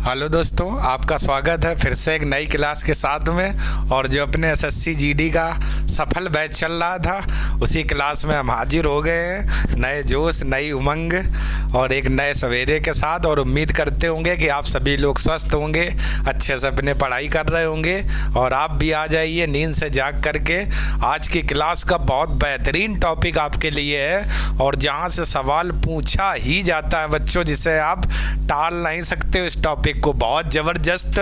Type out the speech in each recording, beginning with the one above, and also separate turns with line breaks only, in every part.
Hello दोस्तों, आपका स्वागत है फिर से एक नई क्लास के साथ में। और जो अपने एसएससी जीडी का सफल बैच चल रहा था, उसी क्लास में हम हाजिर हो गए हैं नए जोश, नई उमंग और एक नए सवेरे के साथ। और उम्मीद करते होंगे कि आप सभी लोग स्वस्थ होंगे, अच्छे से अपने पढ़ाई कर रहे होंगे और आप भी आ जाइए नींद से जाग करके। आज की क्लास का बहुत बेहतरीन टॉपिक आपके लिए है और जहाँ से सवाल पूछा ही जाता है बच्चों, जिसे आप टाल नहीं सकते हो। इस टॉपिक को बहुत ज़बरदस्त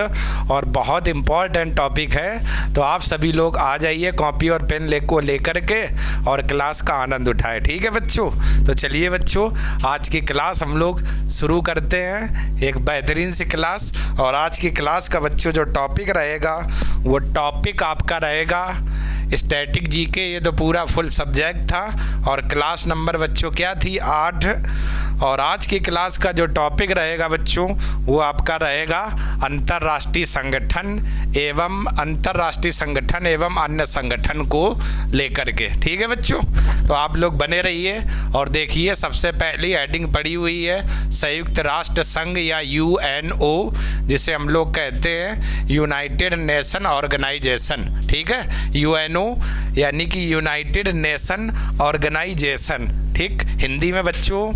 और बहुत इम्पॉर्टेंट टॉपिक है, तो आप सभी लोग आ जाइए कॉपी और पेन लेकर के और क्लास का आनंद उठाएं। ठीक है बच्चों, तो चलिए बच्चों, आज की क्लास हम लोग शुरू करते हैं, एक बेहतरीन सी क्लास। और आज की क्लास का बच्चों जो टॉपिक रहेगा, वो टॉपिक आपका रहेगा स्टैटिक जीके। ये तो पूरा फुल सब्जेक्ट था और क्लास नंबर बच्चों क्या थी, 8। और आज की क्लास का जो टॉपिक रहेगा बच्चों, वो आपका रहेगा अंतर्राष्ट्रीय संगठन एवं अन्य संगठन को लेकर के। ठीक है बच्चों, तो आप लोग बने रहिए और देखिए। सबसे पहली हेडिंग पड़ी हुई है संयुक्त राष्ट्र संघ या यूएनओ, जिसे हम लोग कहते हैं यूनाइटेड नेशन ऑर्गेनाइजेशन। ठीक है, यूएनओ यानी कि यूनाइटेड नेशन ऑर्गेनाइजेशन। ठीक, हिंदी में बच्चों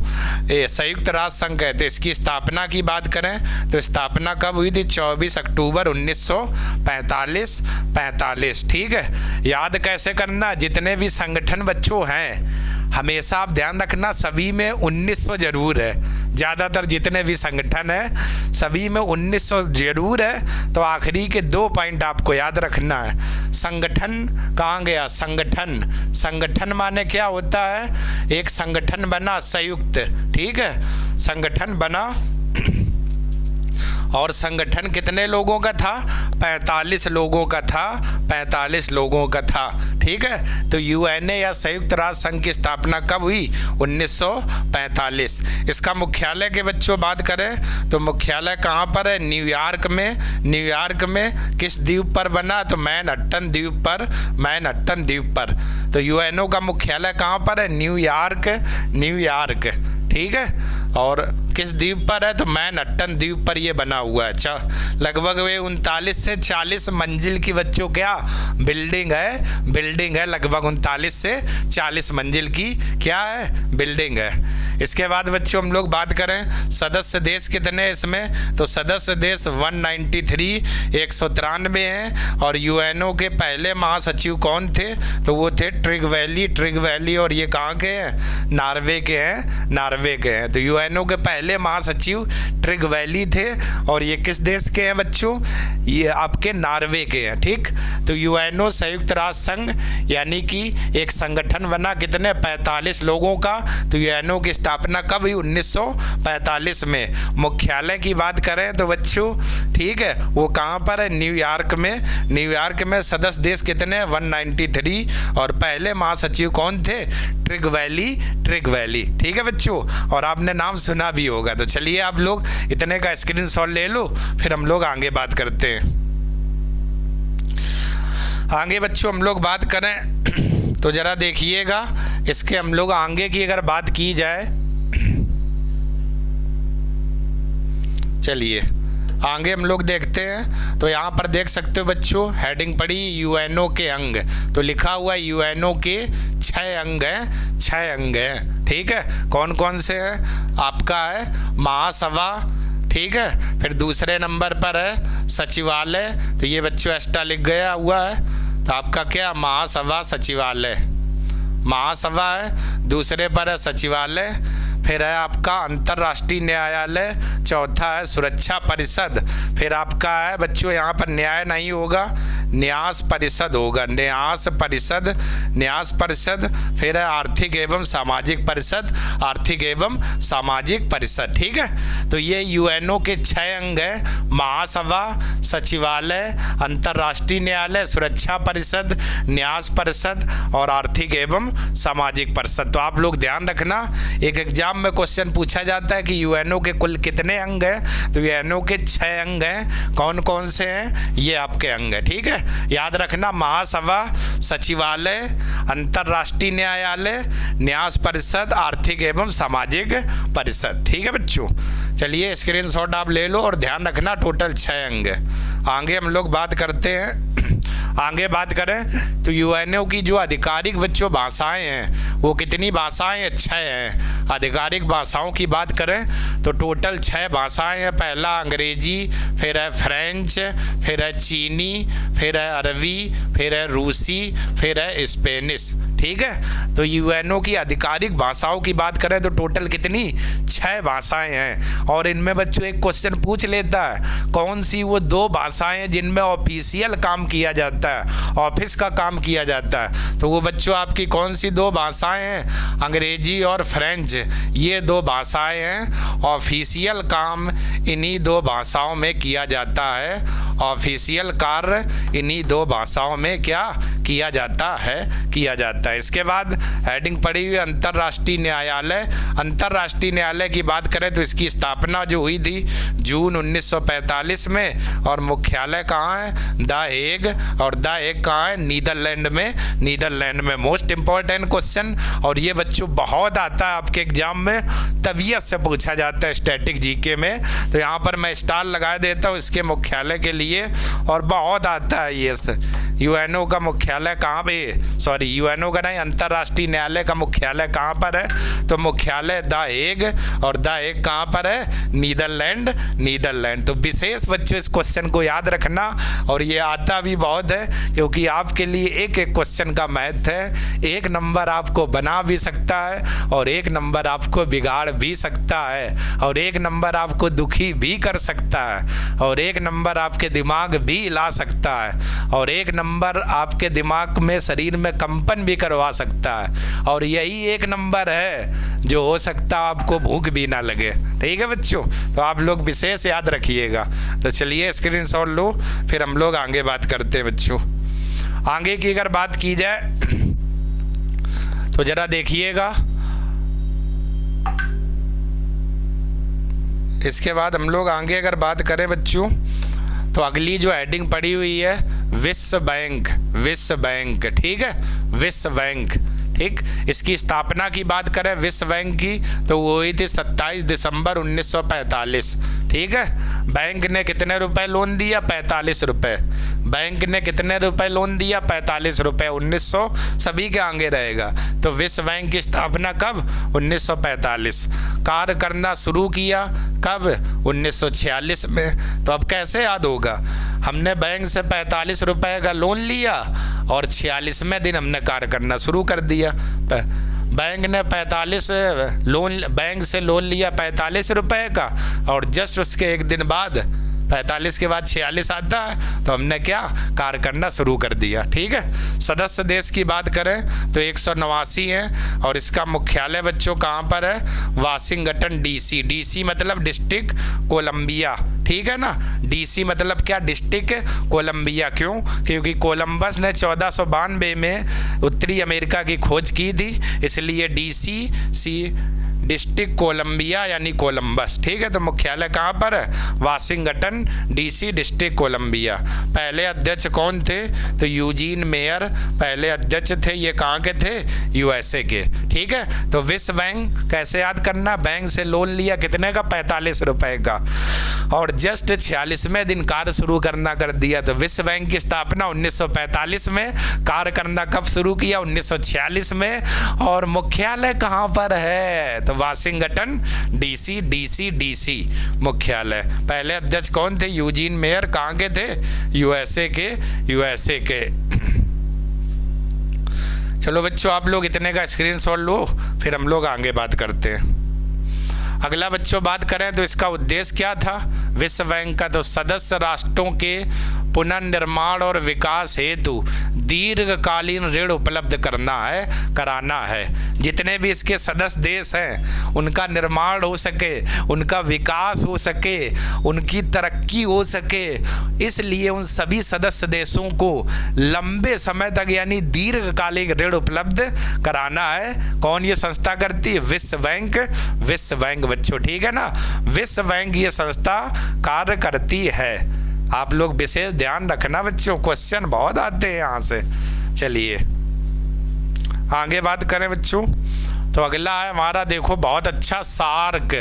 संयुक्त राष्ट्र संघ कहते हैं। इसकी स्थापना की बात करें तो स्थापना कब हुई थी, 24 अक्टूबर 1945। ठीक है, याद कैसे करना, जितने भी संगठन बच्चों हैं हमेशा आप ध्यान रखना सभी में 1900 जरूर है। ज़्यादातर जितने भी संगठन है सभी में 1900 जरूर है। तो आखिरी के 2 पॉइंट आपको याद रखना है। संगठन कहाँ गया, संगठन माने क्या होता है, एक संगठन बना संयुक्त। ठीक है, संगठन बना और संगठन कितने लोगों का था, 45 लोगों का था। ठीक है, तो यूएनए या संयुक्त राष्ट्र संघ की स्थापना कब हुई, 1945। इसका मुख्यालय के बच्चों बात करें तो मुख्यालय कहाँ पर है, न्यूयॉर्क में। किस द्वीप पर बना, तो मैनहट्टन द्वीप पर। तो यूएनओ का मुख्यालय कहाँ पर है, न्यूयॉर्क। ठीक है, और किस द्वीप पर है, तो मैनहट्टन द्वीप पर ये बना हुआ है। अच्छा, लगभग वे 39 से 40 मंजिल की बच्चों क्या बिल्डिंग है। लगभग 39 से 40 मंजिल की क्या है, बिल्डिंग है। इसके बाद बच्चों हम लोग बात करें सदस्य देश कितने हैं इसमें, तो सदस्य देश 193 हैं। और यूएनओ के पहले महासचिव कौन थे, तो वो थे ट्रिग वैली। और ये कहाँ के हैं, नार्वे के हैं। तो यूएनओ के पहले महासचिव ट्रिग वैली थे और ये किस देश के हैं बच्चों, ये आपके नार्वे के हैं। ठीक, तो यूएनओ संयुक्त राष्ट्र संघ यानी कि एक संगठन बना कितने, 45 लोगों का। तो यूएनओ की स्थापना कब हुई, 1945 में। मुख्यालय की बात करें तो बच्चों ठीक है, वो कहाँ पर है, न्यूयॉर्क में। सदस्य देश कितने, 193। और पहले महासचिव कौन थे, ट्रिग वैली। ठीक है बच्चों, और आपने नाम सुना भी होगा। तो चलिए आप लोग इतने का स्क्रीनशॉट ले लो, फिर हम लोग आगे बात करते हैं। आगे बच्चों हम लोग बात करें तो जरा देखिएगा, इसके हम लोग आगे की अगर बात की जाए, चलिए आगे हम लोग देखते हैं। तो यहाँ पर देख सकते हो बच्चों, हेडिंग पड़ी यूएनओ के अंग। तो लिखा हुआ है यूएनओ के 6 अंग हैं। ठीक है, कौन कौन से हैं, आपका है महासभा। ठीक है, फिर दूसरे नंबर पर है सचिवालय। तो ये बच्चों एक्स्ट्रा लिख गया हुआ है, तो आपका क्या, महासभा है। दूसरे पर है सचिवालय। फिर है आपका अंतर्राष्ट्रीय न्यायालय। चौथा है सुरक्षा परिषद। फिर आपका है बच्चों, यहाँ पर न्याय नहीं होगा, न्यास परिषद होगा, न्यास परिषद। फिर है आर्थिक एवं सामाजिक परिषद। ठीक है, तो ये यूएनओ के 6 अंग हैं, महासभा, सचिवालय, अंतर्राष्ट्रीय न्यायालय, सुरक्षा परिषद, न्यास परिषद और आर्थिक एवं सामाजिक परिषद। तो आप लोग ध्यान रखना, एक एग्जाम में क्वेश्चन पूछा जाता है कि यूएनओ के कुल कितने अंग हैं, तो यूएनओ के 6 अंग हैं। कौन कौन से हैं, ये आपके अंग हैं। ठीक है, याद रखना, महासभा, सचिवालय, अंतर्राष्ट्रीय न्यायालय, न्यास परिषद, आर्थिक एवं सामाजिक परिषद। ठीक है बच्चों, चलिए स्क्रीनशॉट आप ले लो और ध्यान रखना टोटल 6 अंग। आगे हम लोग बात करते हैं। आगे बात करें तो यूएनओ की जो आधिकारिक बच्चों भाषाएं हैं वो कितनी भाषाएं हैं? 6 हैं। आधिकारिक भाषाओं की बात करें तो टोटल 6 भाषाएं हैं। पहला अंग्रेजी, फिर है फ्रेंच, फिर है चीनी, फिर है अरबी, फिर है रूसी, फिर है स्पेनिश। ठीक है, तो यूएनओ की आधिकारिक भाषाओं की बात करें तो टोटल कितनी? 6 भाषाएं हैं। और इनमें बच्चों एक क्वेश्चन पूछ लेता है, कौन सी वो 2 भाषाएं हैं जिनमें ऑफिशियल काम किया जाता है, ऑफिस का काम किया जाता है? तो वो बच्चों आपकी कौन सी 2 भाषाएं हैं? अंग्रेजी और फ्रेंच, ये 2 भाषाएं हैं। ऑफिशियल काम इन्हीं 2 भाषाओं में किया जाता है। ऑफिशियल कार्य इन्हीं 2 भाषाओं में क्या किया जाता है? किया जाता है। इसके बाद हेडिंग पड़ी हुई अंतर्राष्ट्रीय न्यायालय। अंतर्राष्ट्रीय न्यायालय की बात करें तो इसकी स्थापना जो हुई थी जून 1945 में, और मुख्यालय कहाँ है? The Hague. और द हेग कहाँ है? नीदरलैंड में। नीदरलैंड में। मोस्ट इंपॉर्टेंट क्वेश्चन, और ये बच्चों बहुत आता है आपके एग्जाम में, तबीयत से पूछा जाता है स्टैटिक जीके में। तो यहाँ पर मैं स्टार लगा देता हूँ इसके मुख्यालय के लिए, और बहुत आता है ये। यूएनओ का मुख्यालय कहाँ पे? सॉरी, यूएनओ का नहीं, अंतर्राष्ट्रीय न्यायालय का मुख्यालय कहाँ पर है? तो मुख्यालय द हेग, और द हेग कहाँ पर है? नीदरलैंड। नीदरलैंड। तो विशेष बच्चों इस क्वेश्चन को याद रखना, और ये आता भी बहुत है क्योंकि आपके लिए एक एक क्वेश्चन का महत्व है। 1 नंबर आपको बना भी सकता है, और 1 नंबर आपको बिगाड़ भी सकता है, और 1 नंबर आपको दुखी भी कर सकता है, और 1 नंबर आपके दिमाग भी हिला सकता है, और 1 नंबर आपके दिमाग में, शरीर में कंपन भी करवा सकता है, और यही 1 नंबर है जो हो सकता है आपको भूख भी ना लगे। ठीक है बच्चों, तो आप लोग विशेष याद रखिएगा। तो चलिए स्क्रीनशॉट लो, फिर हम लोग आगे बात करते हैं बच्चों। आगे की अगर बात की जाए तो जरा देखिएगा, इसके बाद हम लोग आगे अगर बात करें बच्चों तो अगली जो हेडिंग पड़ी हुई है विश्व बैंक। विश्व बैंक, ठीक है, विश्व बैंक। ठीक, इसकी स्थापना की बात करें विश्व बैंक की तो वो हुई थी 27 दिसंबर 1945। ठीक है, बैंक ने कितने रुपए लोन दिया? 45 रुपए। बैंक ने कितने रुपए लोन दिया? 45 रुपए। 1900 सभी के आगे रहेगा। तो विश्व बैंक की स्थापना कब? 1945। कार्य करना शुरू किया कब? 1946 में। तो अब कैसे याद होगा? हमने बैंक से 45 रुपए का लोन लिया और 46वें दिन हमने कार्य करना शुरू कर दिया। बैंक ने 45 लोन, बैंक से लोन लिया 45 रुपए का, और जस्ट उसके 1 दिन बाद 45 के बाद 46 आता है, तो हमने क्या कार्य करना शुरू कर दिया। ठीक है, सदस्य देश की बात करें तो 189 है, और इसका मुख्यालय बच्चों कहाँ पर है? Washington DC. डीसी मतलब डिस्ट्रिक्ट कोलंबिया। ठीक है ना, डीसी मतलब क्या? District Columbia. क्यों? क्योंकि कोलंबस ने 1492 में उत्तरी अमेरिका की खोज की थी, इसलिए डीसी सी डिस्ट्रिक्ट कोलंबिया यानी कोलंबस। ठीक है, तो मुख्यालय कहाँ पर है? Washington DC, District Columbia. पहले अध्यक्ष कौन थे? तो यूजीन मेयर पहले अध्यक्ष थे। ये कहाँ के थे? यूएसए के। ठीक है, तो विश्व बैंक कैसे याद करना? बैंक से लोन लिया कितने का? 45 रुपए का, और जस्ट 46वें दिन कार्य शुरू करना कर दिया। तो विश्व बैंक की स्थापना 1945 में, कार्य करना कब शुरू किया? 1946 में। और मुख्यालय कहाँ पर है? तो वाशिंगटन डीसी। डीसी डीसी मुख्यालय। पहले अध्यक्ष कौन थे? Eugene mayor. कहाँ के थे? यूएसए के। यूएसए के। चलो बच्चों, आप लोग इतने का स्क्रीनशॉट लो, फिर हम लोग आगे बात करते हैं। अगला बच्चों बात करें तो इसका उद्देश्य क्या था विश्व बैंक का? तो सदस्य राष्ट्रों के पुनर्निर्माण और विकास हेतु दीर्घकालीन ऋण उपलब्ध कराना है। जितने भी इसके सदस्य देश हैं उनका निर्माण हो सके, उनका विकास हो सके, उनकी तरक्की हो सके, इसलिए उन सभी सदस्य देशों को लंबे समय तक यानी दीर्घकालिक ऋण उपलब्ध कराना है। कौन ये संस्था करती है? विश्व बैंक। विश्व बैंक बच्चों, ठीक है ना, विश्व बैंक ये संस्था कार्य करती है। आप लोग विशेष ध्यान रखना बच्चों, क्वेश्चन बहुत आते हैं यहाँ से। चलिए आगे बात करें बच्चों, तो अगला है हमारा, देखो बहुत अच्छा, सार्क।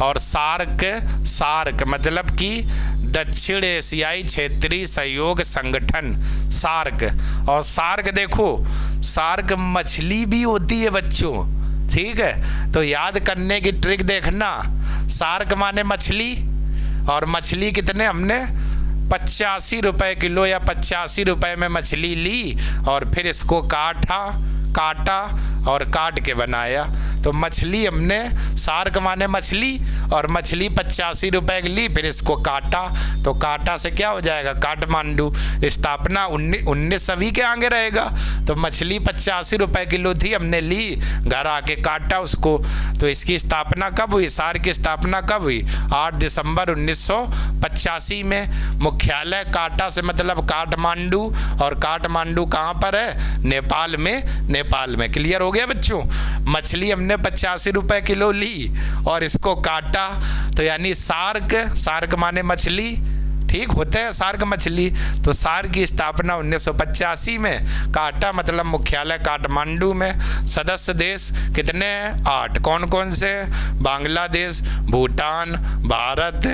और सार्क मतलब कि दक्षिण एशियाई क्षेत्रीय सहयोग संगठन, सार्क। और सार्क देखो, सार्क मछली भी होती है बच्चों, ठीक है। तो याद करने की ट्रिक देखना, सार्क माने मछली, और मछली कितने, हमने 85 रुपए किलो या 85 रुपए में मछली ली और फिर इसको काटा और काट के बनाया। तो मछली हमने, सार्क माने मछली, और मछली 85 रुपए की ली, फिर इसको काटा, तो काटा से क्या हो जाएगा, काठमांडू। स्थापना 19 के आगे रहेगा। तो मछली 85 रुपए किलो थी, हमने ली, घर आके काटा उसको। तो इसकी स्थापना कब हुई, सार्क की स्थापना कब हुई, 8 दिसंबर 1985 में। मुख्यालय काटा से मतलब काठमांडू, और काठमांडू कहाँ पर है, नेपाल में। क्लियर हो गया बच्चों। मछली हमने 85 रुपए किलो ली और इसको काटा, तो यानी सार्क माने मछली, ठीक होते हैं सार्क मछली। तो सार्क की स्थापना 1985 में, काटा मतलब मुख्यालय काठमांडू में। सदस्य देश कितने हैं, 8। कौन कौन से, बांग्लादेश, भूटान, भारत,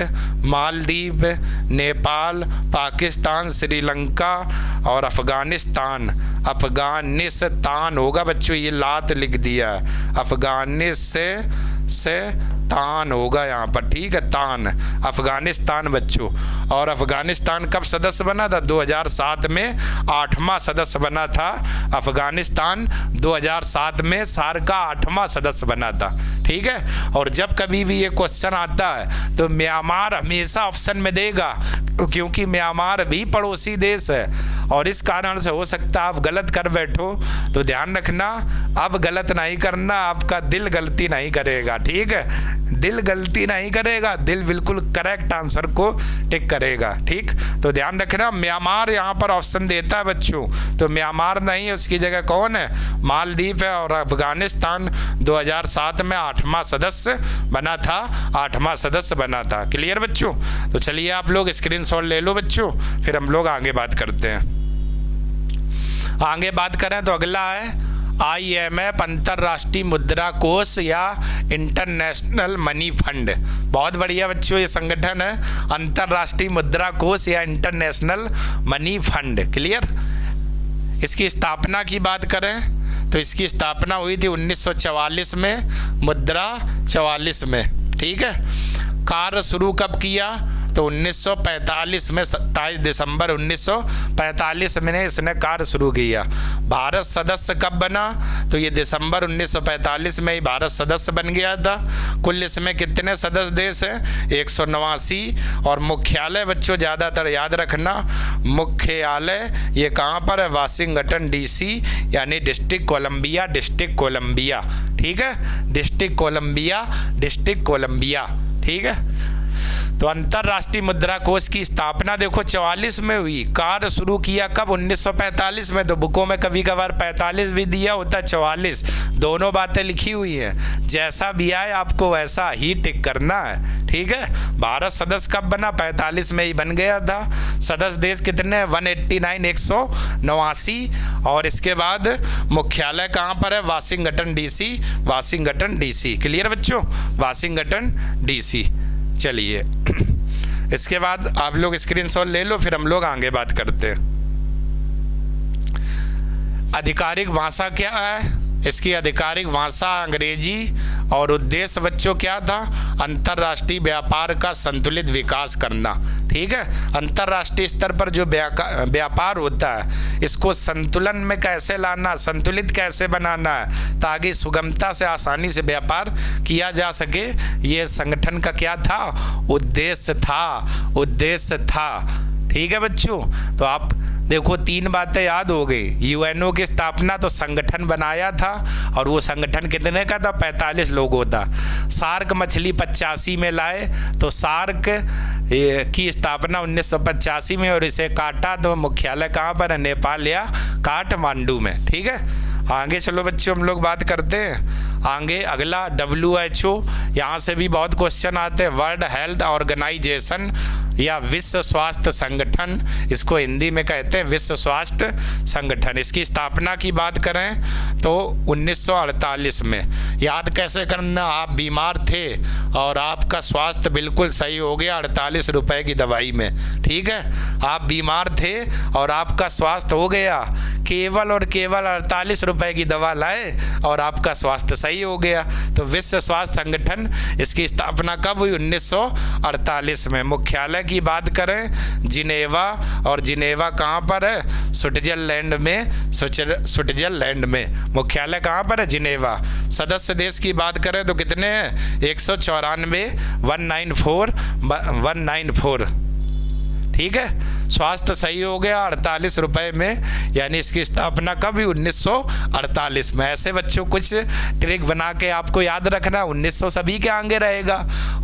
मालदीव, नेपाल, पाकिस्तान, श्रीलंका और अफगानिस्तान होगा बच्चों, ये लात लिख दिया, अफगानिस्तान से तान होगा यहाँ पर, ठीक है, तान, अफगानिस्तान बच्चों। और अफगानिस्तान कब सदस्य बना था, 2007 में 8वां सदस्य बना था अफगानिस्तान। 2007 में सार्क का 8वां सदस्य बना था, ठीक है। और जब कभी भी ये क्वेश्चन आता है तो म्यांमार हमेशा ऑप्शन में देगा, क्योंकि म्यांमार भी पड़ोसी देश है, और इस कारण से हो सकता है आप गलत कर बैठो। तो ध्यान रखना, अब गलत नहीं करना, आपका दिल गलती नहीं करेगा, ठीक है, दिल गलती नहीं करेगा, दिल बिल्कुल करेक्ट आंसर को टिक करेगा, ठीक। तो ध्यान रखना, म्यांमार यहाँ पर ऑप्शन देता है बच्चों, तो म्यांमार नहीं है, उसकी जगह कौन है, मालदीव है। और अफगानिस्तान 2007 में 8वां सदस्य बना था, 8वां सदस्य बना था। क्लियर बच्चों। तो चलिए आप लोग स्क्रीनशॉट ले लो बच्चों, फिर हम लोग आगे बात करते हैं। आगे बात करें तो अगला है IMF, अंतर्राष्ट्रीय मुद्रा कोष या इंटरनेशनल मनी फंड। बहुत बढ़िया बच्चों, ये संगठन है अंतर्राष्ट्रीय मुद्रा कोष या इंटरनेशनल मनी फंड। क्लियर। इसकी स्थापना की बात करें तो इसकी स्थापना हुई थी 1944 में, मुद्रा 44 में, ठीक है। कार्य शुरू कब किया, तो 1945 में, 27 दिसंबर 1945 में इसने कार्य शुरू किया। भारत सदस्य कब बना, तो ये दिसंबर 1945 में ही भारत सदस्य बन गया था। कुल इसमें कितने सदस्य देश हैं, 189। और मुख्यालय बच्चों ज़्यादातर याद रखना, मुख्यालय ये कहाँ पर है, वाशिंगटन DC, यानी डिस्ट्रिक्ट कोलंबिया, ठीक है, डिस्ट्रिक्ट कोलंबिया, ठीक है। तो अंतर्राष्ट्रीय मुद्रा कोष की स्थापना देखो 44 में हुई, कार्य शुरू किया कब, 1945 में। तो बुकों में कभी कभार 45 भी दिया होता, 44, दोनों बातें लिखी हुई हैं। जैसा भी आए आपको वैसा ही टिक करना है, ठीक है। भारत सदस्य कब बना, 45 में ही बन गया था। सदस्य देश कितने, 189, 189। और इसके बाद मुख्यालय कहाँ पर है, वाशिंगटन DC। क्लियर बच्चों, वाशिंगटन DC। चलिए इसके बाद आप लोग स्क्रीनशॉट ले लो, फिर हम लोग आगे बात करते हैं। आधिकारिक भाषा क्या है, इसकी आधिकारिक भाषा अंग्रेजी। और उद्देश्य बच्चों क्या था, अंतर्राष्ट्रीय व्यापार का संतुलित विकास करना, ठीक है। अंतर्राष्ट्रीय स्तर पर जो व्यापार होता है, इसको संतुलन में कैसे लाना, संतुलित कैसे बनाना है, ताकि सुगमता से, आसानी से व्यापार किया जा सके, ये संगठन का क्या था, उद्देश्य था, ठीक है बच्चों। तो आप देखो 3 बातें याद हो गई। UNO की स्थापना, तो संगठन बनाया था, और वो संगठन कितने का था, 45 लोगों का। सार्क मछली 85 में लाए, तो सार्क की स्थापना 1985 में, और इसे काटा तो मुख्यालय कहाँ पर है, नेपाल या काठमांडू में, ठीक है। आगे चलो बच्चों हम लोग बात करते हैं। आगे अगला WHO, यहाँ से भी बहुत क्वेश्चन आते हैं। वर्ल्ड हेल्थ ऑर्गेनाइजेशन या विश्व स्वास्थ्य संगठन, इसको हिंदी में कहते हैं विश्व स्वास्थ्य संगठन। इसकी स्थापना की बात करें तो 1948 में। याद कैसे करना, आप बीमार थे और आपका स्वास्थ्य बिल्कुल सही हो गया 48 रुपए की दवाई में। ठीक है, आप बीमार थे और आपका स्वास्थ्य हो गया, केवल और केवल 48 रुपए की दवा लाए और आपका स्वास्थ्य सही हो गया। तो विश्व स्वास्थ्य संगठन, इसकी स्थापना कब हुई? 1948 में। मुख्यालय की बात करें जिनेवा, और जिनेवा कहाँ पर है? स्विट्जरलैंड में। स्विट्जरलैंड में मुख्यालय कहाँ पर है? जिनेवा। सदस्य देश की बात करें तो कितने हैं? 194, 194। ठीक है, स्वास्थ्य सही हो गया 48 रुपए में, यानी इसकी स्थापना कब हुई? 1948 में। ऐसे बच्चों कुछ ट्रिक बना के आपको याद रखना, 1900 सभी के आगे रहेगा,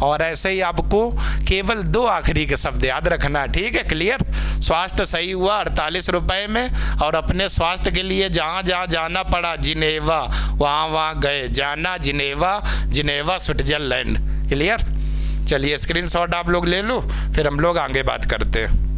और ऐसे ही आपको केवल 2 आखिरी के शब्द याद रखना। ठीक है, क्लियर? स्वास्थ्य सही हुआ 48 रुपए में, और अपने स्वास्थ्य के लिए जहाँ जहाँ जाना पड़ा, जिनेवा, वहाँ गए। जाना जिनेवा, जिनेवा स्विट्जरलैंड। क्लियर? चलिए स्क्रीनशॉट आप लोग ले लो, फिर हम लोग आगे बात करते हैं।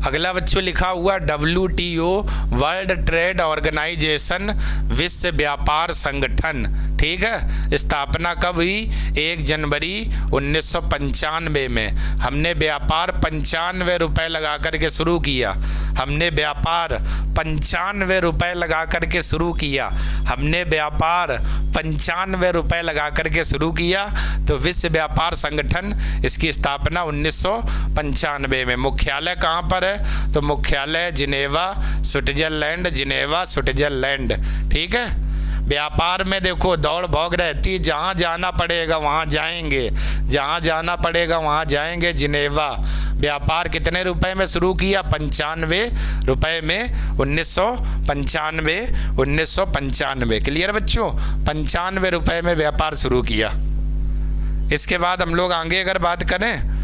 अगला बच्चों लिखा हुआ WTO, वर्ल्ड ट्रेड ऑर्गेनाइजेशन, विश्व व्यापार संगठन। ठीक है, स्थापना कब हुई? 1 जनवरी 1995 में। हमने व्यापार 95 रुपए लगा करके शुरू किया। हमने व्यापार 95 रुपए लगा करके शुरू किया। हमने व्यापार 95 रुपए लगा करके शुरू किया। तो विश्व व्यापार संगठन, इसकी स्थापना 1995 में। मुख्यालय कहाँ पर है? तो मुख्यालय जिनेवा, स्विट्जरलैंड। Geneva Switzerland. ठीक है, व्यापार में देखो दौड़ भौग रहती, जहाँ जाना पड़ेगा वहाँ जाएंगे, जहाँ जाना पड़ेगा वहाँ जाएंगे। जिनेवा व्यापार कितने रुपए में शुरू किया? 95 रुपए में। 1995। क्लियर बच्चों? 95 रुपए में व्यापार शुरू किया। इसके बाद हम लोग आगे अगर बात करें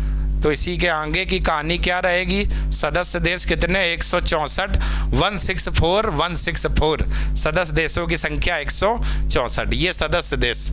तो इसी के आगे की कहानी क्या रहेगी? सदस्य देश कितने? 164, 164। सदस्य देशों की संख्या 164। ये सदस्य देश।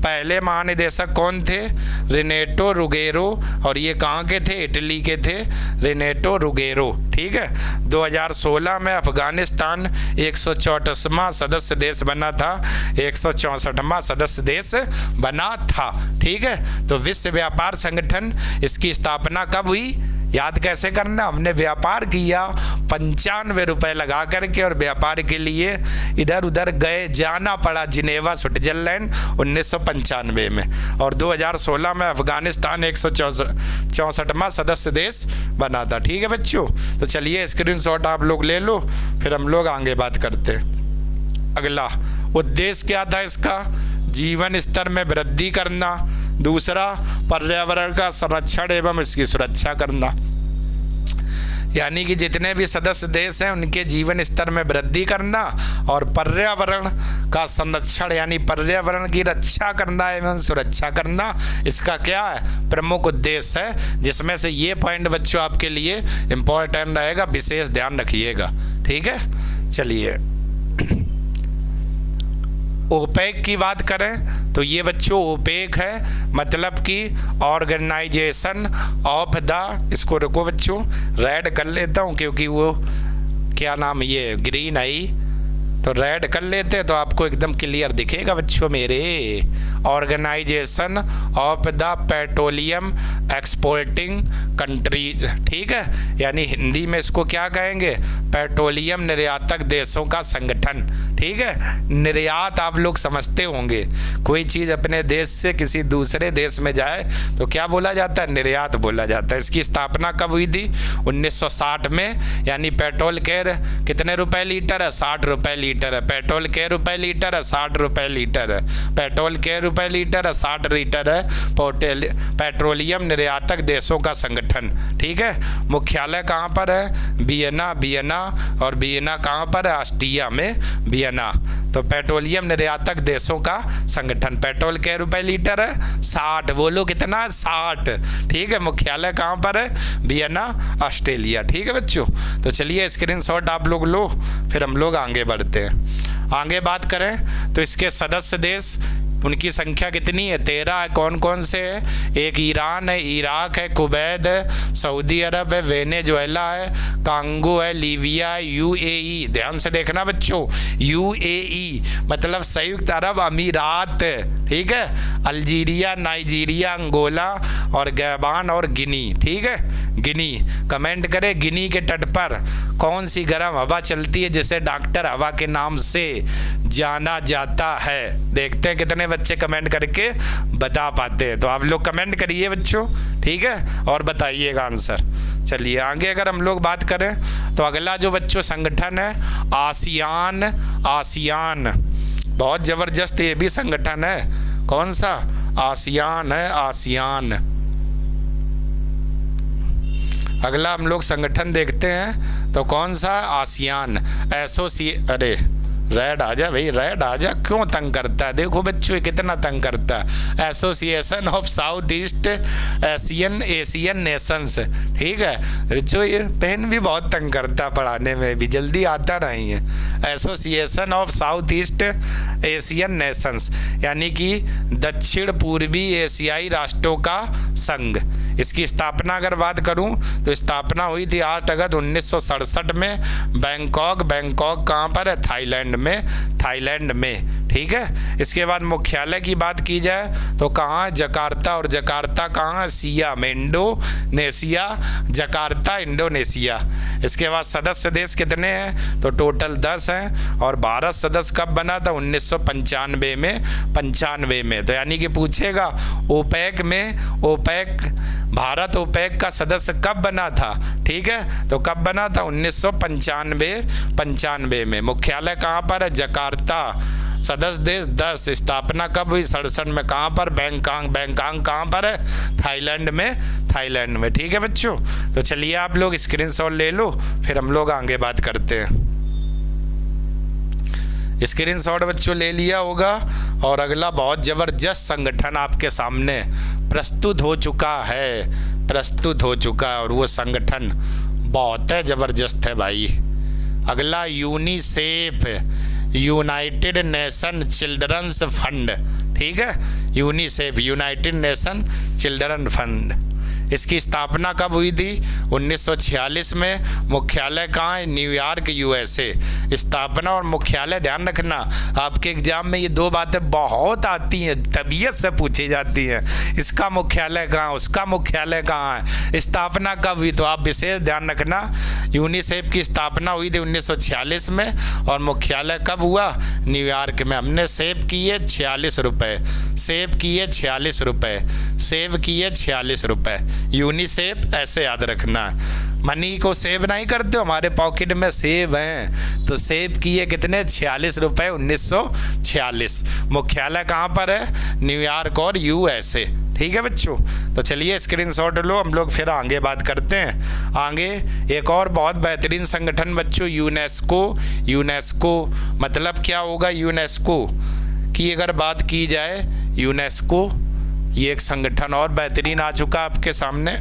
पहले महानिदेशक कौन थे? रेनेटो रुगेरो, और ये कहाँ के थे? इटली के थे, रेनेटो रुगेरो। ठीक है, 2016 में अफगानिस्तान 164वां सदस्य देश बना था, 164वां सदस्य देश बना था। ठीक है, तो विश्व व्यापार संगठन, इसकी स्थापना कब हुई? याद कैसे करना, हमने व्यापार किया 95 रुपए लगा करके, और व्यापार के लिए इधर उधर गए, जाना पड़ा जिनेवा स्विट्जरलैंड 1995 में। और 2016 में अफगानिस्तान 164वां सदस्य देश बना था। ठीक है बच्चों, तो चलिए स्क्रीनशॉट आप लोग ले लो, फिर हम लोग आगे बात करते हैं। अगला उद्देश्य क्या था इसका? जीवन स्तर में वृद्धि करना। दूसरा, पर्यावरण का संरक्षण एवं इसकी सुरक्षा करना। यानी कि जितने भी सदस्य देश हैं उनके जीवन स्तर में वृद्धि करना और पर्यावरण का संरक्षण यानी पर्यावरण की रक्षा करना एवं सुरक्षा करना, इसका क्या है? प्रमुख उद्देश्य है, जिसमें से ये पॉइंट बच्चों आपके लिए इम्पोर्टेंट रहेगा, विशेष ध्यान रखिएगा। ठीक है, चलिए ओपेक की बात करें तो ये बच्चों ओपेक है, मतलब कि ऑर्गेनाइजेशन ऑफ द, इसको रुको बच्चों रेड कर लेता हूँ क्योंकि वो क्या नाम, ये ग्रीन आई तो रेड कर लेते हैं तो आपको एकदम क्लियर दिखेगा बच्चों मेरे। Organization of the Petroleum Exporting Countries. ठीक है, यानी हिंदी में इसको क्या कहेंगे? पेट्रोलियम निर्यातक देशों का संगठन। ठीक है, निर्यात आप लोग समझते होंगे, कोई चीज़ अपने देश से किसी दूसरे देश में जाए तो क्या बोला जाता है? निर्यात बोला जाता है। इसकी स्थापना कब हुई थी? 1960 में। यानी पेट्रोल के कितने रुपए लीटर है? 60 रुपए लीटर है। पेट्रोल के रुपए लीटर है? 60 रुपए लीटर है। पेट्रोल के रुपए लीटर है? 60 लीटर है। पेट्रोलियम निर्यातक देशों का संगठन। ठीक है, मुख्यालय कहाँ पर है? वियना। और वियना कहाँ पर है? ऑस्ट्रिया में वियना। तो पेट्रोलियम निर्यातक देशों का संगठन। पेट्रोल के रुपए लीटर है? 60। बोलो कितना? 60। ठीक है, मुख्यालय कहाँ पर है? Vienna, Australia. ठीक है बच्चों, तो चलिए स्क्रीनशॉट आप लोग लो, फिर हम लोग आगे बढ़ते हैं। आगे बात करें तो इसके सदस्य देश, उनकी संख्या कितनी है? 13 है। कौन कौन से है? एक ईरान है, इराक है, कुवैत है, सऊदी अरब है, वेनेजुएला है, कांगो है, लीबिया है, यूएई। ध्यान से देखना बच्चों, यूएई मतलब संयुक्त अरब अमीरात, ठीक है। अल्जीरिया, नाइजीरिया, अंगोला और गैबान और गिनी, ठीक है। गिनी, कमेंट करें गिनी के तट पर कौन सी गर्म हवा चलती है जिसे डॉक्टर हवा के नाम से जाना जाता है। देखते हैं कितने बच्चे कमेंट करके बता पाते हैं। तो आप लोग कमेंट करिए बच्चों, ठीक है, और बताइएगा आंसर। चलिए आगे अगर हम लोग बात करें तो अगला जो बच्चों संगठन है आसियान। आसियान बहुत ज़बरदस्त ये भी संगठन है। कौन सा? आसियान है, आसियान। अगला हम लोग संगठन देखते हैं तो कौन सा? आसियान अरे रेड आ जा भाई, रेड आ जा, क्यों तंग करता है? देखो बच्चों कितना तंग करता है। Association of south east Asian Nations, ठीक है बच्चों। ये पेन भी बहुत तंग करता है, पढ़ाने में भी जल्दी आता नहीं है। Association of south east Asian Nations यानी कि दक्षिण पूर्वी एशियाई राष्ट्रों का संघ। इसकी स्थापना अगर बात करूं तो स्थापना हुई थी 8 अगस्त 1967 में बैंकॉक। बैंकॉक कहाँ पर है? थाईलैंड में, थाईलैंड में, ठीक है। इसके बाद मुख्यालय की बात की जाए तो कहाँ? जकार्ता। और जकार्ता कहाँ? सिया में, इंडोनेशिया, जकार्ता इंडोनेशिया। इसके बाद सदस्य देश कितने हैं? तो टोटल 10 हैं। और भारत सदस्य कब बना था? 1995 में, 95 में। तो यानी कि पूछेगा ओपेक में, ओपेक भारत ओपेक का सदस्य कब बना था, ठीक है। तो कब बना था? 1995 में। मुख्यालय कहाँ पर है? जकार्ता। सदस्य देश 10। स्थापना कब हुई? 67 में। कहाँ पर? बैंकॉक। बैंकॉक कहाँ पर है? थाईलैंड में, थाईलैंड में, ठीक है बच्चों। तो चलिए आप लोग स्क्रीनशॉट ले लो, फिर हम लोग आगे बात करते हैं। स्क्रीनशॉट बच्चों ले लिया होगा। और अगला बहुत ज़बरदस्त संगठन आपके सामने प्रस्तुत हो चुका है, प्रस्तुत हो चुका है। और वो संगठन बहुत ज़बरदस्त है भाई। अगला UNICEF, United Nation Children's Fund, ठीक है। UNICEF, United Nation Children Fund. इसकी स्थापना कब हुई थी? 1946 में। मुख्यालय कहाँ है? New York, USA. स्थापना और मुख्यालय ध्यान रखना, आपके एग्जाम में ये दो बातें बहुत आती हैं, तबीयत से पूछी जाती हैं। इसका मुख्यालय कहाँ, उसका मुख्यालय कहाँ है, स्थापना कब हुई, तो आप विशेष ध्यान रखना। यूनिसेफ की स्थापना हुई थी 1946 में और मुख्यालय कब हुआ? न्यूयॉर्क में। हमने सेव किए 46 रुपये, सेव किए 46 रुपये, सेव किए 46 रुपये। यूनिसेफ ऐसे याद रखना है। मनी को सेव नहीं करते हो, हमारे पॉकेट में सेव हैं, तो सेव किए कितने? 46 रुपये 1946। मुख्यालय कहाँ पर है? न्यूयॉर्क और यूएसए, ठीक है बच्चों। तो चलिए स्क्रीनशॉट लो, हम लोग फिर आगे बात करते हैं। आगे एक और बहुत बेहतरीन संगठन बच्चों, यूनेस्को। यूनेस्को मतलब क्या होगा? यूनेस्को की अगर बात की जाए, यूनेस्को ये एक संगठन और बेहतरीन आ चुका आपके सामने।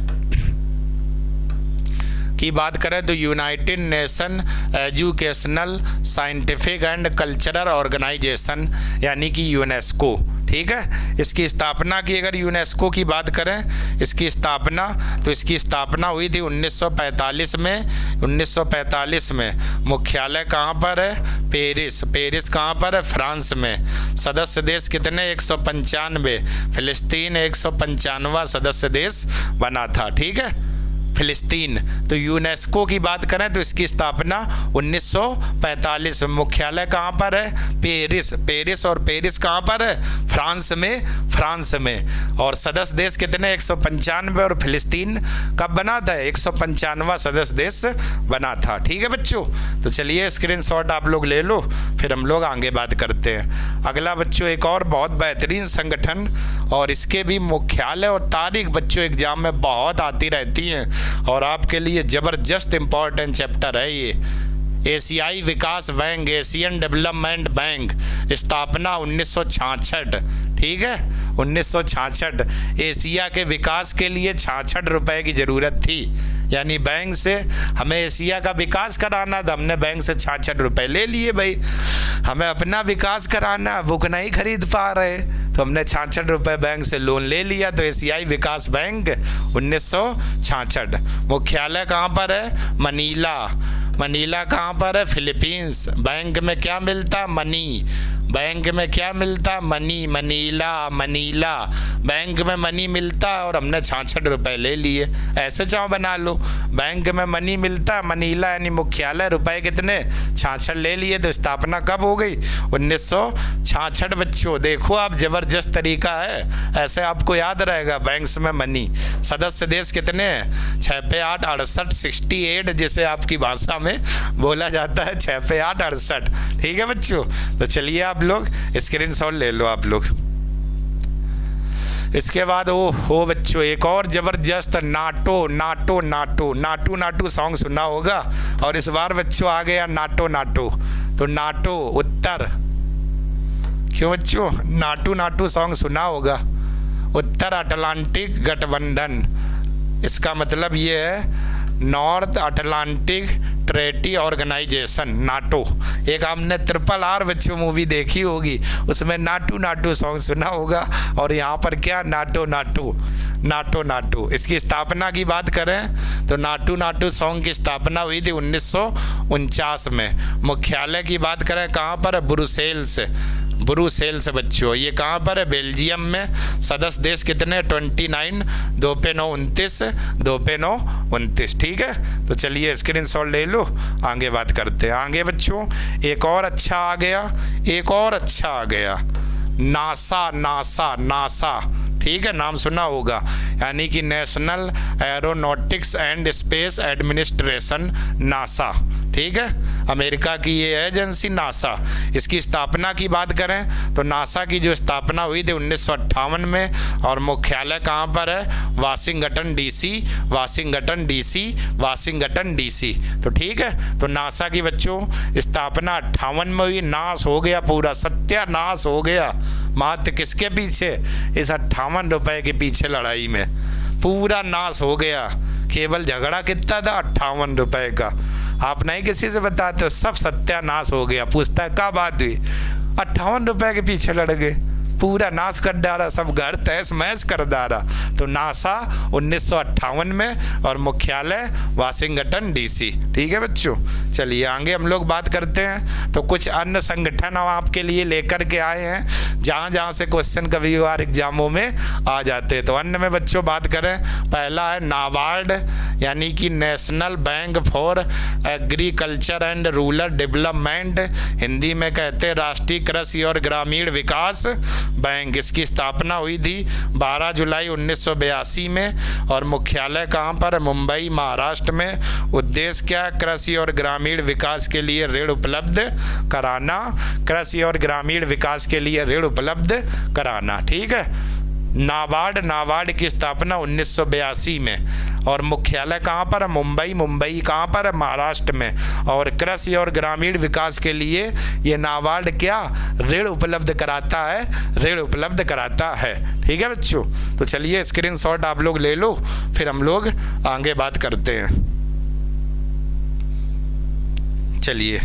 की बात करें तो United Nation Educational Scientific and Cultural Organization यानी कि यूनेस्को, ठीक है। इसकी स्थापना की अगर यूनेस्को की बात करें, इसकी स्थापना तो इसकी स्थापना हुई थी 1945 में। 1945 में। मुख्यालय कहाँ पर है? पेरिस। पेरिस कहाँ पर है? फ्रांस में। सदस्य देश कितने? 195। फिलिस्तीन 195वां सदस्य देश बना था, ठीक है, फिलिस्तीन। तो यूनेस्को की बात करें तो इसकी स्थापना 1945 में। मुख्यालय कहाँ पर है? पेरिस। पेरिस और पेरिस कहाँ पर है? फ्रांस में, फ्रांस में। और सदस्य देश कितने? 195। और फिलिस्तीन कब बना था? 195वां सदस्य देश बना था, ठीक है बच्चों। तो चलिए स्क्रीनशॉट आप लोग ले लो, फिर हम लोग आगे बात करते हैं। अगला बच्चों एक और बहुत बेहतरीन संगठन, और इसके भी मुख्यालय और तारीख बच्चों एग्जाम में बहुत आती रहती हैं और आपके लिए ज़बरदस्त इम्पॉर्टेंट चैप्टर है ये। एशियाई विकास बैंक, एशियन डेवलपमेंट बैंक। स्थापना 1966, ठीक है, 1966। एशिया के विकास के लिए 66 रुपये की ज़रूरत थी, यानी बैंक से हमें एशिया का विकास कराना था, हमने बैंक से 66 रुपए ले लिए भाई। हमें अपना विकास कराना, बुक नहीं खरीद पा रहे तो हमने 66 रुपए बैंक से लोन ले लिया। तो एशियाई विकास बैंक 1966। मुख्यालय कहाँ पर है? मनीला। मनीला कहाँ पर है? फिलीपींस। बैंक में क्या मिलता? मनी। बैंक में क्या मिलता? मनी। मनीला, मनीला बैंक में मनी मिलता और हमने 66 रुपए ले लिए। ऐसे चाहो बना लो, बैंक में मनी मिलता, मनीला यानी मुख्यालय, रुपए कितने? 66 ले लिए। तो स्थापना कब हो गई? 1966 बच्चों। देखो आप, जबरदस्त तरीका है, ऐसे आपको याद रहेगा। बैंक्स में मनी। सदस्य देश कितने हैं? 6 पे 8 68, 68 जिसे आपकी भाषा में बोला जाता है, 6 पे 8 68। ठीक है बच्चों, तो चलिए आप लोग स्क्रीनशॉट ले लो आप लोग। इसके बाद हो बच्चों, एक और जबरदस्त NATO NATO NATO Naatu Naatu song सुना होगा, और इस बार बच्चों आ गया नाटो नाटो। तो नाटो उत्तर, क्यों बच्चों? नाटू नाटू सॉन्ग सुना होगा। उत्तर अटलांटिक गठबंधन, इसका मतलब ये है North Atlantic Treaty Organization, NATO. एक हमने RRR बच्चों मूवी देखी होगी, उसमें नाटू नाटू सॉन्ग सुना होगा, और यहाँ पर क्या? NATO NATO NATO NATO. इसकी स्थापना की बात करें तो नाटू नाटू सॉन्ग की स्थापना हुई थी 1949 में। मुख्यालय की बात करें कहाँ पर? ब्रुसेल्स। ब्रुसेल्स बच्चों, ये कहाँ पर है? बेल्जियम में। सदस्य देश कितने? 29, 2 पे 9 29, 2 पे 9 29। ठीक है, तो चलिए स्क्रीनशॉट ले लो, आगे बात करते हैं। आगे बच्चों एक और अच्छा आ गया, एक और अच्छा आ गया, नासा नासा नासा। ठीक है, नाम सुना होगा, यानी कि national aeronautics and space administration, NASA. ठीक है, अमेरिका की ये एजेंसी नासा। इसकी स्थापना की बात करें तो नासा की जो स्थापना हुई थी 1958 में, और मुख्यालय कहाँ पर है? Washington DC, Washington DC, Washington DC. तो ठीक है, तो नासा की बच्चों स्थापना 58 में हुई। नाश हो गया, पूरा सत्यानाश हो गया। मात्र किसके पीछे? इस 58 रुपए के पीछे लड़ाई में पूरा नाश हो गया। केवल झगड़ा कितना था? 58 रुपए का। आप नहीं किसी से बताते, सब सत्यानाश हो गया। पूछता है क्या बात हुई? 58 रुपए के पीछे लड़ गए, पूरा नाश कर डाला, सब घर तहस महस कर डाला। तो नासा 1958 में, और मुख्यालय वाशिंगटन डीसी। ठीक है बच्चों, चलिए आगे हम लोग बात करते हैं। तो कुछ अन्य संगठन हम आपके लिए लेकर के आए हैं, जहाँ जहाँ से क्वेश्चन कभी बार एग्जामों में आ जाते हैं। तो अन्य में बच्चों बात करें, पहला है नाबार्ड, यानी कि national bank for agriculture and rural development, Hindi में कहते हैं राष्ट्रीय कृषि और ग्रामीण विकास बैंक। इसकी स्थापना हुई थी 12 जुलाई 1982 में, और मुख्यालय कहाँ पर? मुंबई, महाराष्ट्र में। उद्देश्य क्या है? कृषि और ग्रामीण विकास के लिए ऋण उपलब्ध कराना, कृषि और ग्रामीण विकास के लिए ऋण उपलब्ध कराना। ठीक है, नाबार्ड की स्थापना 1982 में, और मुख्यालय कहाँ पर है? मुंबई। मुंबई कहाँ पर है? महाराष्ट्र में। और कृषि और ग्रामीण विकास के लिए ये नाबार्ड क्या? ऋण उपलब्ध कराता है, ऋण उपलब्ध कराता है। ठीक है बच्चों, तो चलिए स्क्रीनशॉट आप लोग ले लो, फिर हम लोग आगे बात करते हैं। चलिए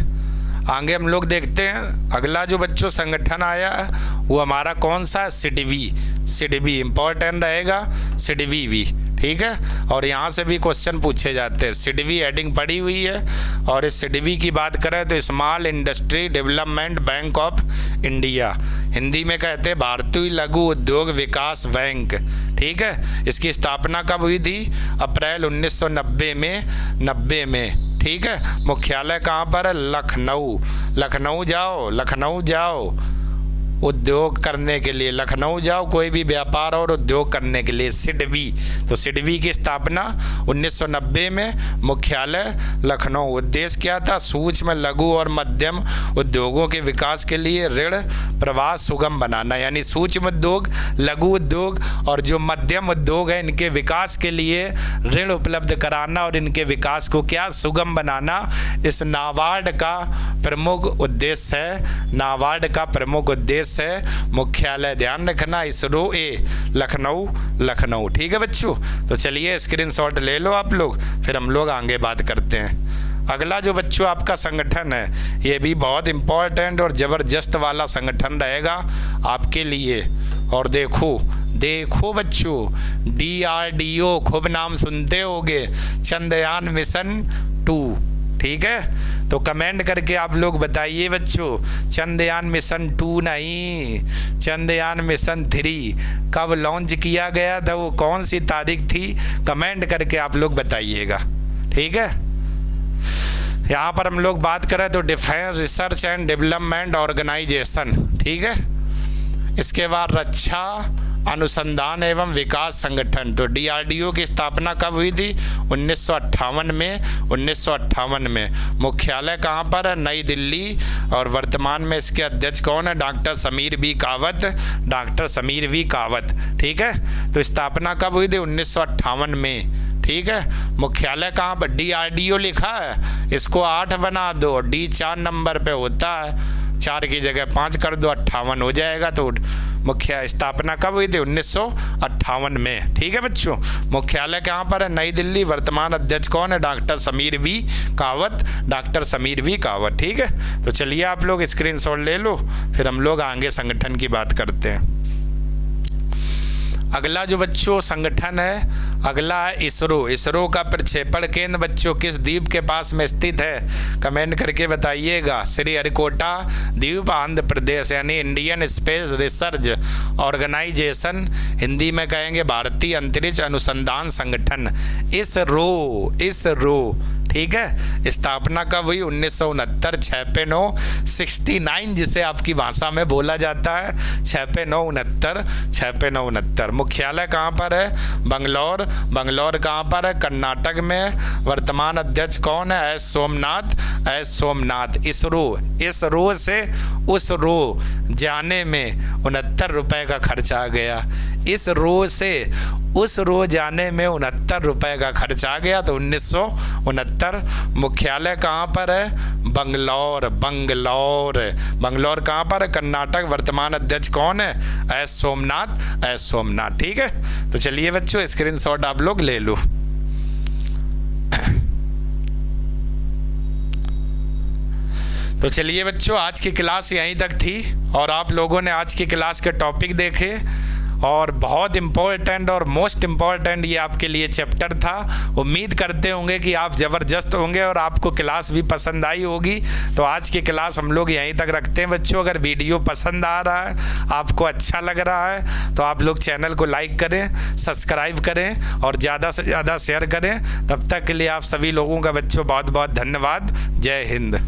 आगे हम लोग देखते हैं। अगला जो बच्चों संगठन आया है वो हमारा कौन सा है? सिडबी। सिडबी इम्पोर्टेंट रहेगा, सिडबी भी। ठीक है, और यहाँ से भी क्वेश्चन पूछे जाते हैं। सिडबी हेडिंग पड़ी हुई है, और इस सिडबी की बात करें तो small industry development bank of India, Hindi में कहते हैं भारतीय लघु उद्योग विकास बैंक। ठीक है, इसकी स्थापना कब हुई थी? अप्रैल 1990 में। ठीक है, मुख्यालय कहाँ पर है? लखनऊ। लखनऊ जाओ, लखनऊ जाओ उद्योग करने के लिए, लखनऊ जाओ कोई भी व्यापार और उद्योग करने के लिए। सिडबी, तो सिडबी की स्थापना 1990 में, मुख्यालय लखनऊ। उद्देश्य क्या था? सूक्ष्म, लघु और मध्यम उद्योगों के विकास के लिए ऋण प्रवाह सुगम बनाना, यानी सूक्ष्म उद्योग, लघु उद्योग और जो मध्यम उद्योग है इनके विकास के लिए ऋण उपलब्ध कराना और इनके विकास को क्या? सुगम बनाना। इस नाबार्ड का प्रमुख उद्देश्य है। नाबार्ड का प्रमुख उद्देश्य प्रदेश है। मुख्यालय ध्यान रखना इसरो ए लखनऊ, लखनऊ। ठीक है बच्चों, तो चलिए स्क्रीनशॉट ले लो आप लोग, फिर हम लोग आगे बात करते हैं। अगला जो बच्चों आपका संगठन है, ये भी बहुत इम्पोर्टेंट और ज़बरदस्त वाला संगठन रहेगा आपके लिए। और देखो बच्चों, DRDO, खूब नाम सुनते होंगे, चंद्रयान मिशन 2। ठीक है, तो कमेंट करके आप लोग बताइए बच्चों, चंद्रयान मिशन 2 नहीं, चंद्रयान मिशन 3 कब लॉन्च किया गया था, वो कौन सी तारीख थी, कमेंट करके आप लोग बताइएगा। ठीक है, यहाँ पर हम लोग बात करें तो Defence Research and Development Organisation. ठीक है, इसके बाद रक्षा अनुसंधान एवं विकास संगठन, तो DRDO की स्थापना कब हुई थी, 1958 में। 1958 में। मुख्यालय कहाँ पर है, नई दिल्ली। और वर्तमान में इसके अध्यक्ष कौन है, doctor Sameer V Kawat, doctor Sameer V Kawat. ठीक है, तो स्थापना कब हुई थी, 1958 में। ठीक है, मुख्यालय कहाँ पर, DRDO लिखा है, इसको 8 बना दो, D 4 नंबर पे होता है, 4 की जगह 5 कर दो, 58 हो जाएगा। तो मुख्य स्थापना कब हुई थी, 1958 में। ठीक है बच्चों, मुख्यालय कहाँ पर है, नई दिल्ली। वर्तमान अध्यक्ष कौन है, doctor Sameer V Kawat, doctor Sameer V Kawat. ठीक है, तो चलिए आप लोग स्क्रीनशॉट ले लो, फिर हम लोग आगे संगठन की बात करते हैं। अगला जो बच्चों संगठन है, अगला है इसरो। इसरो का प्रक्षेपण केंद्र बच्चों किस द्वीप के पास में स्थित है, कमेंट करके बताइएगा। श्रीहरिकोटा द्वीप, आंध्र प्रदेश, यानी Indian Space Research Organisation, Hindi में कहेंगे भारतीय अंतरिक्ष अनुसंधान संगठन, इसरो। ठीक है, स्थापना कब हुई, 1969, 6 जिसे आपकी भाषा में बोला जाता है, 6 मुख्यालय कहाँ पर है, बंगलौर। बंगलौर कहाँ पर है, कर्नाटक में। वर्तमान अध्यक्ष कौन है, एस सोमनाथ। इसरो से उस रो जाने में 69 रुपए का खर्च आ गया। इस रो से उस रो जाने में 69 रुपए का खर्च आ गया, तो 1969। मुख्यालय कहाँ पर है, बंगलौर। बंगलौर कहाँ पर है, कर्नाटक। वर्तमान अध्यक्ष कौन है, एस सोमनाथ। ठीक है, तो चलिए बच्चों स्क्रीनशॉट आप लोग ले लो। तो चलिए बच्चों, आज की क्लास यहीं तक थी और आप लोगों ने आज की क्लास के टॉपिक देखे और बहुत इम्पोर्टेंट और मोस्ट इम्पॉर्टेंट ये आपके लिए चैप्टर था। उम्मीद करते होंगे कि आप ज़बरदस्त होंगे और आपको क्लास भी पसंद आई होगी। तो आज की क्लास हम लोग यहीं तक रखते हैं बच्चों। अगर वीडियो पसंद आ रहा है, आपको अच्छा लग रहा है, तो आप लोग चैनल को लाइक करें, सब्सक्राइब करें और ज़्यादा से ज़्यादा शेयर करें। तब तक के लिए आप सभी लोगों का बच्चों बहुत बहुत धन्यवाद। जय हिंद।